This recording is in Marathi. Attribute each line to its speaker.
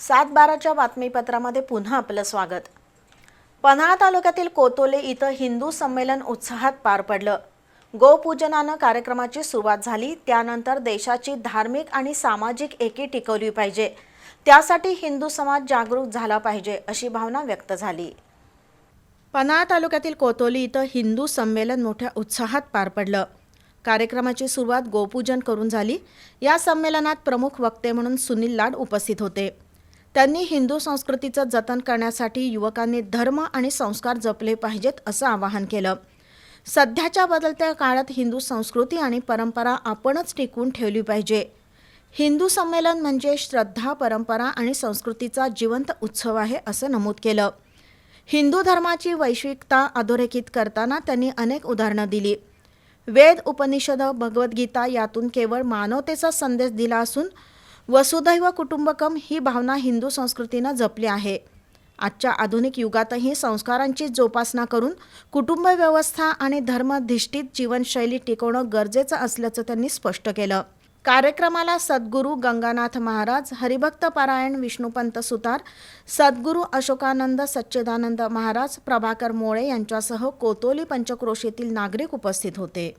Speaker 1: 7/12च्या बातमीपत्रामध्ये पुन्हा आपलं स्वागत। पन्हाळा तालुक्यातील कोतोले इथं हिंदू संमेलन उत्साहात पार पडलं। गोपूजनानं कार्यक्रमाची सुरुवात झाली। त्यानंतर देशाची धार्मिक आणि सामाजिक एकी टिकवली पाहिजे, त्यासाठी हिंदू समाज जागरूक झाला पाहिजे अशी भावना व्यक्त झाली। पन्हाळा तालुक्यातील कोतोली इथं हिंदू संमेलन मोठ्या उत्साहात पार पडलं। कार्यक्रमाची सुरुवात गोपूजन करून झाली। या संमेलनात प्रमुख वक्ते म्हणून सुनील लाड उपस्थित होते। त्यांनी हिंदू संस्कृतीचं जतन करण्यासाठी युवकांनी धर्म आणि संस्कार जपले पाहिजेत असं आवाहन केलं। सध्याच्या बदलत्या काळात हिंदू संस्कृती आणि परंपरा आपणच टिकवून ठेवली पाहिजे। हिंदू संमेलन म्हणजे श्रद्धा, परंपरा आणि संस्कृतीचा जिवंत उत्सव आहे असं नमूद केलं। हिंदू धर्माची वैश्विकता अधोरेखित करताना त्यांनी अनेक उदाहरणं दिली। वेद, उपनिषद, भगवद्गीता यातून केवळ मानवतेचा संदेश दिला असून वसुधैव कुटुंबकम ही भावना हिंदू संस्कृतीनं जपली आहे। आजच्या आधुनिक युगातही संस्कारांची जोपासना करून कुटुंब व्यवस्था आणि धर्माधिष्ठित जीवनशैली टिकवणं गरजेचं असल्याचं त्यांनी स्पष्ट केलं। कार्यक्रमाला सद्गुरू गंगानाथ महाराज, हरिभक्त पारायण विष्णुपंत सुतार, सद्गुरू अशोकानंद सच्चिदानंद महाराज, प्रभाकर मोळे यांच्यासह कोतोली पंचक्रोशीतील नागरिक उपस्थित होते।